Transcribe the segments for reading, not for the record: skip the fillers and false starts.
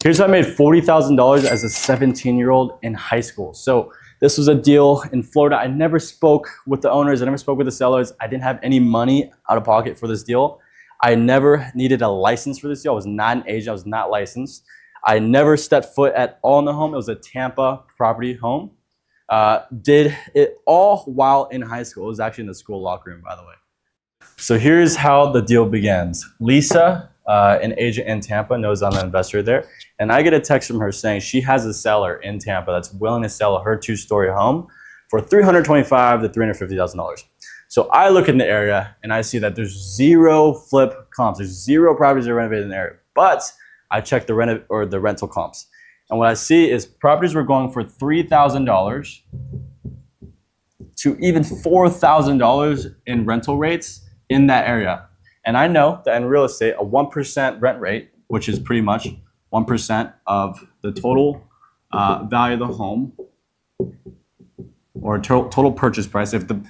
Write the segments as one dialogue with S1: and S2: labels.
S1: Here's how I made $40,000 as a 17-year-old in high school. So this was a deal in Florida. I never spoke with the owners. I never spoke with the sellers. I didn't have any money out of pocket for this deal. I never needed a license for this deal. I was not an agent. I was not licensed. I never stepped foot at all in the home. It was a Tampa property home. Did it all while in high school. It was actually in the school locker room, by the way. So here's how the deal begins. Lisa, an agent in Tampa, knows I'm an investor there. And I get a text from her saying she has a seller in Tampa that's willing to sell her 2-story home for $325,000 to $350,000. So I look in the area and I see that there's 0 flip comps. There's 0 properties that are renovated in the area. But I check the rental comps. And what I see is properties were going for $3,000 to even $4,000 in rental rates in that area. And I know that in real estate, a 1% rent rate, which is pretty much 1% of the total value of the home or total purchase price. If the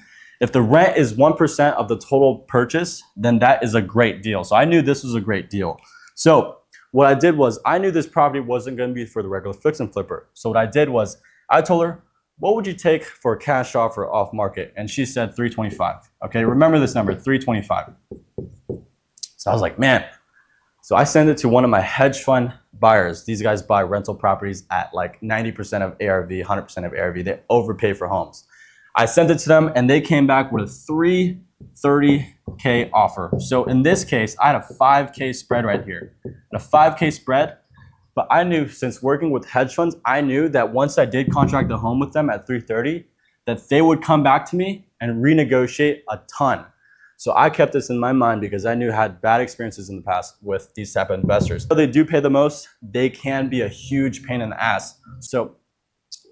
S1: rent is 1% of the total purchase, then that is a great deal. So I knew this was a great deal. So what I did was I knew this property wasn't going to be for the regular fix and flipper. So what I did was I told her, what would you take for a cash offer off market? And she said $325,000. Okay, remember this number, $325,000. So I was like, man. So I sent it to one of my hedge fund buyers. These guys buy rental properties at like 90% of ARV, 100% of ARV. They overpay for homes. I sent it to them and they came back with a $330K offer. So in this case, I had a $5K spread right here. A $5K spread, but I knew since working with hedge funds, I knew that once I did contract the home with them at $330,000, that they would come back to me and renegotiate a ton. So I kept this in my mind because I knew I had bad experiences in the past with these type of investors. So they do pay the most. They can be a huge pain in the ass. So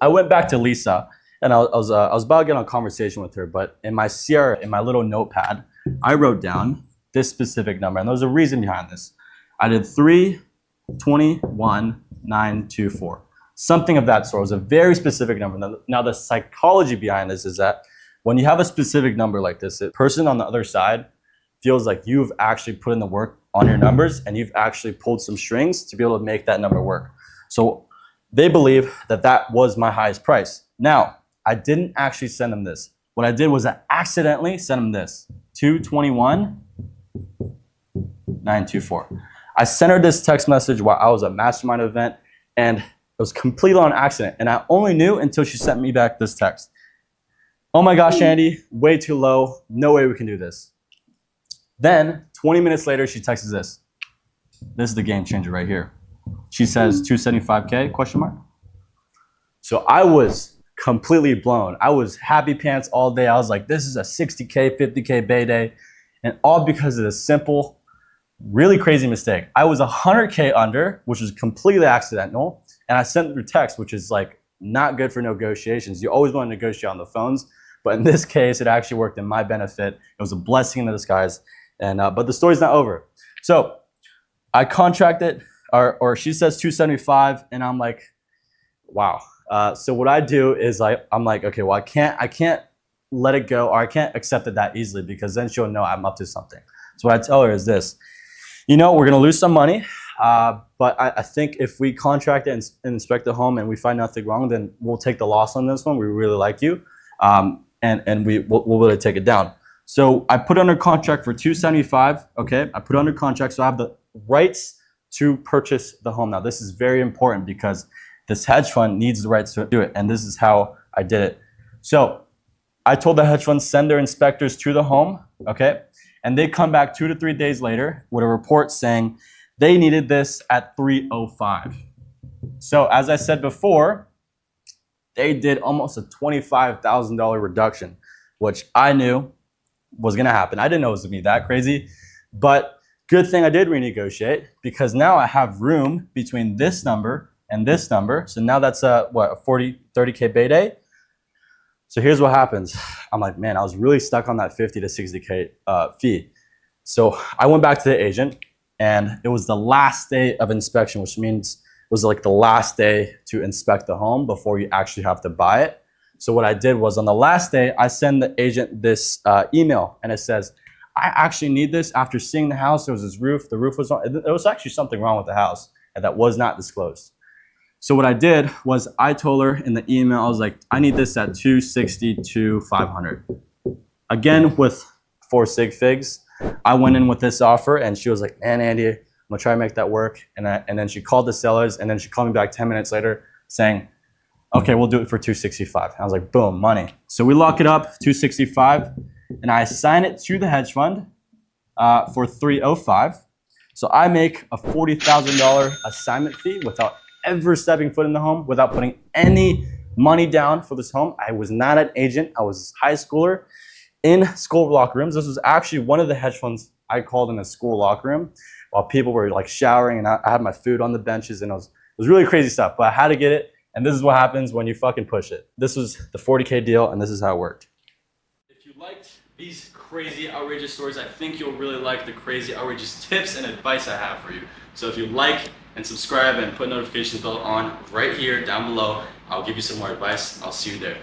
S1: I went back to Lisa and I was about to get on a conversation with her, but in my CR, in my little notepad, I wrote down this specific number. And there's a reason behind this. I did 321,924. Something of that sort. It was a very specific number. Now the psychology behind this is that when you have a specific number like this, the person on the other side feels like you've actually put in the work on your numbers and you've actually pulled some strings to be able to make that number work. So they believe that that was my highest price. Now, I didn't actually send them this. What I did was I accidentally sent them this, 221,924. I sent her this text message while I was at a mastermind event and it was completely on accident. And I only knew until she sent me back this text. Oh my gosh, Andy, way too low. No way we can do this. Then 20 minutes later, she texts this. This is the game changer right here. She says 275K, question mark. So I was completely blown. I was happy pants all day. I was like, this is a 60K, 50K bay day. And all because of this simple, really crazy mistake. I was 100K under, which was completely accidental. And I sent her text, which is like not good for negotiations. You always want to negotiate on the phones. But in this case, it actually worked in my benefit. It was a blessing in disguise. And but the story's not over. So I contracted, or she says 275, and I'm like, wow. So what I do is I'm like, okay, well I can't let it go, or I can't accept it that easily because then she'll know I'm up to something. So what I tell her is this, you know, we're gonna lose some money, but I think if we contract it and inspect the home and we find nothing wrong, then we'll take the loss on this one. We really like you. And we'll really take it down. So I put under contract for 275. Okay, I put under contract, so I have the rights to purchase the home. Now this is very important because this hedge fund needs the rights to do it, and this is how I did it. So I told the hedge fund send their inspectors to the home. Okay, and they come back 2 to 3 days later with a report saying they needed this at 305. So as I said before, they did almost a $25,000 reduction, which I knew was gonna happen. I didn't know it was gonna be that crazy, but good thing I did renegotiate because now I have room between this number and this number. So now that's a 30K bay day. So here's what happens. I'm like, man, I was really stuck on that 50 to 60K fee. So I went back to the agent and it was the last day of inspection, which means it was like the last day to inspect the home before you actually have to buy it. So what I did was on the last day, I send the agent this email and it says, I actually need this after seeing the house. There was this roof, the roof was on, there was actually something wrong with the house. and that was not disclosed. So what I did was I told her in the email, I was like, I need this at 260 to 500. Again, with 4 sig figs, I went in with this offer and she was like, man, Andy, I'm gonna try to make that work. And then she called the sellers and then she called me back 10 minutes later saying, okay, we'll do it for 265. I was like, boom, money. So we lock it up, 265, and I assign it to the hedge fund for 305. So I make a $40,000 assignment fee without ever stepping foot in the home, without putting any money down for this home. I was not an agent. I was a high schooler in school locker rooms. This was actually one of the hedge funds I called in a school locker room while people were like showering, and I had my food on the benches, and it was really crazy stuff, but I had to get it. And this is what happens when you fucking push it. This was the 40K deal, and this is how it worked. If you liked these crazy, outrageous stories, I think you'll really like the crazy, outrageous tips and advice I have for you. So if you like and subscribe and put notifications bell on right here down below, I'll give you some more advice. I'll see you there.